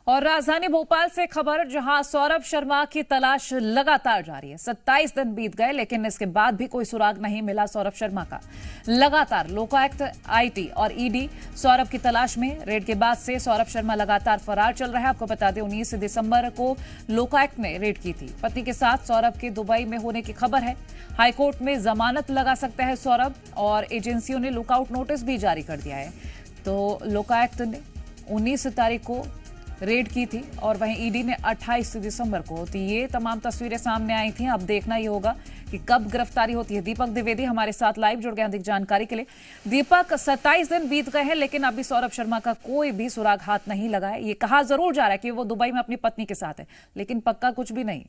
और राजधानी भोपाल से खबर, जहां सौरभ शर्मा की तलाश लगातार जारी है। 27 दिन बीत गए लेकिन इसके बाद भी कोई सुराग नहीं मिला सौरभ शर्मा का। लगातार लोकायुक्त, आईटी और ईडी सौरभ की तलाश में। रेड के बाद से सौरभ शर्मा लगातार फरार चल रहा है। आपको बता दें 19 दिसंबर को लोकायुक्त ने रेड की थी। पत्नी के साथ सौरभ के दुबई में होने की खबर है। हाईकोर्ट में जमानत लगा सकता है सौरभ, और एजेंसियों ने लुकआउट नोटिस भी जारी कर दिया है। तो लोकायुक्त ने 19 तारीख को रेड की थी और वहीं ईडी ने 28 दिसंबर को। तो ये तमाम तस्वीरें सामने आई थी। अब देखना ही होगा कि कब गिरफ्तारी होती है। दीपक द्विवेदी हमारे साथ लाइव जुड़ गए अधिक जानकारी के लिए। दीपक, 27 दिन बीत गए हैं लेकिन अभी सौरभ शर्मा का कोई भी सुराग हाथ नहीं लगा है। ये कहा जरूर जा रहा है कि वो दुबई में अपनी पत्नी के साथ है, लेकिन पक्का कुछ भी नहीं।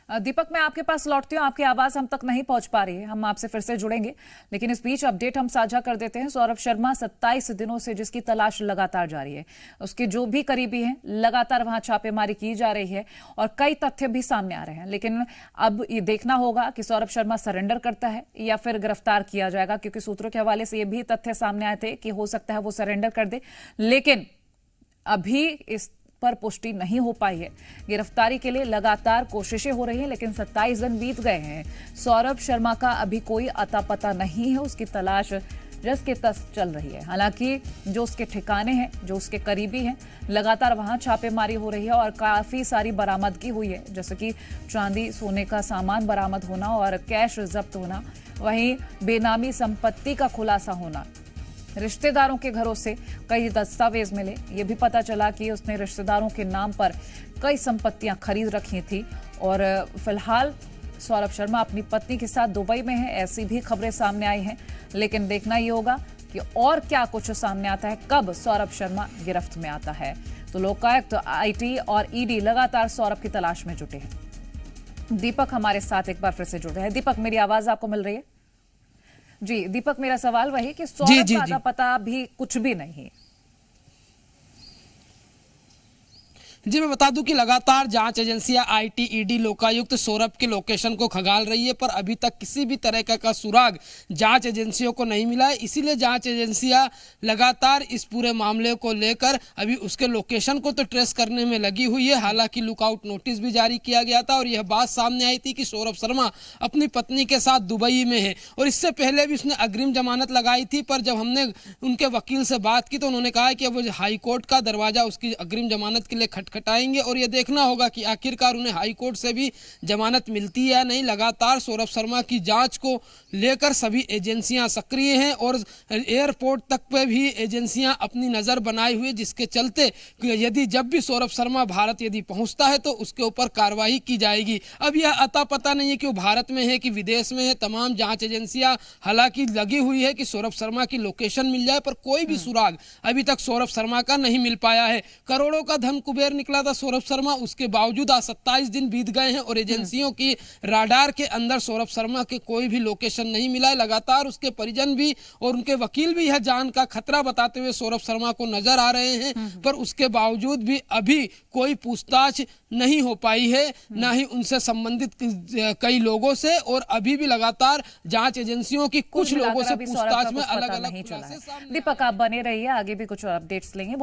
दीपक, मैं आपके पास लौटती हूँ। आपकी आवाज हम तक नहीं पहुंच पा रही है, हम आपसे फिर से जुड़ेंगे, लेकिन इस बीच अपडेट हम साझा कर देते हैं। सौरभ शर्मा 27 दिनों से जिसकी तलाश लगातार जारी है, उसके जो भी करीबी हैं लगातार वहां छापेमारी की जा रही है और कई तथ्य भी सामने आ रहे हैं। लेकिन अब ये देखना होगा कि सौरभ शर्मा सरेंडर करता है या फिर गिरफ्तार किया जाएगा, क्योंकि सूत्रों के हवाले से ये भी तथ्य सामने आए थे कि हो सकता है वो सरेंडर कर दे, लेकिन अभी इस पर पुष्टि नहीं हो पाई है। गिरफ्तारी के लिए लगातार कोशिशें हो रही हैं, लेकिन 27 दिन बीत गए हैं। सौरभ शर्मा का अभी कोई अता पता नहीं है। उसकी तलाश जस के तस चल रही है। हालांकि जो उसके ठिकाने हैं, जो उसके करीबी हैं, लगातार वहां छापेमारी हो रही है और काफी सारी बरामदगी हुई है, जैसे कि चांदी सोने का सामान बरामद होना और कैश जब्त होना, वहीं बेनामी संपत्ति का खुलासा होना। रिश्तेदारों के घरों से कई दस्तावेज मिले। ये भी पता चला कि उसने रिश्तेदारों के नाम पर कई संपत्तियां खरीद रखी थी। और फिलहाल सौरभ शर्मा अपनी पत्नी के साथ दुबई में है, ऐसी भी खबरें सामने आई हैं। लेकिन देखना ये होगा कि और क्या कुछ सामने आता है, कब सौरभ शर्मा गिरफ्त में आता है। तो लोकायुक्त, आईटी और ईडी लगातार सौरभ की तलाश में जुटे हैं। दीपक हमारे साथ एक बार फिर से जुड़ रहे हैं। दीपक, मेरी आवाज आपको मिल रही है? जी दीपक, मेरा सवाल वही कि सौरभ का अता पता भी कुछ भी नहीं। जी, मैं बता दूं कि लगातार जांच एजेंसियां आईटी, ईडी, लोकायुक्त सौरभ के लोकेशन को खंगाल रही है, पर अभी तक किसी भी तरह का सुराग जांच एजेंसियों को नहीं मिला है। इसीलिए जांच एजेंसियां लगातार इस पूरे मामले को लेकर अभी उसके लोकेशन को तो ट्रेस करने में लगी हुई है। हालांकि लुकआउट नोटिस भी जारी किया गया था और यह बात सामने आई थी कि सौरभ शर्मा अपनी पत्नी के साथ दुबई में है, और इससे पहले भी उसने अग्रिम जमानत लगाई थी। पर जब हमने उनके वकील से बात की तो उन्होंने कहा कि अब हाईकोर्ट का दरवाजा उसकी अग्रिम जमानत के लिए खटखटाएंगे और यह देखना होगा कि आखिरकार उन्हें हाईकोर्ट से भी जमानत मिलती है या नहीं। लगातार सौरभ शर्मा की जांच को लेकर सभी एजेंसियां सक्रिय हैं और एयरपोर्ट तक पे भी एजेंसियां अपनी नजर बनाए हुए, जिसके चलते यदि जब भी सौरभ शर्मा भारत यदि पहुंचता है तो उसके ऊपर कार्रवाई की जाएगी। अब यह अता पता नहीं है कि वो भारत में है कि विदेश में है। तमाम जांच एजेंसियां हालांकि लगी हुई है कि सौरभ शर्मा की लोकेशन मिल जाए, पर कोई भी सुराग अभी तक सौरभ शर्मा का नहीं मिल पाया है। करोड़ों का धन कुबेर निकला था सौरभ शर्मा, उसके बावजूद आज 27 दिन बीत गए हैं और एजेंसियों की राडार के अंदर सौरभ शर्मा के कोई भी लोकेशन नहीं मिला है। लगातार उसके परिजन भी और उनके वकील भी यह जान का खतरा बताते हुए सौरभ शर्मा को नजर आ रहे हैं, पर उसके बावजूद भी अभी कोई पूछताछ नहीं हो पाई है, ना ही उनसे संबंधित कई लोगों से, और अभी भी लगातार जांच एजेंसियों की कुछ लोगों से पूछताछ में अलग अलग। दीपक, आप बने रहिए, आगे भी कुछ अपडेट्स लेंगे।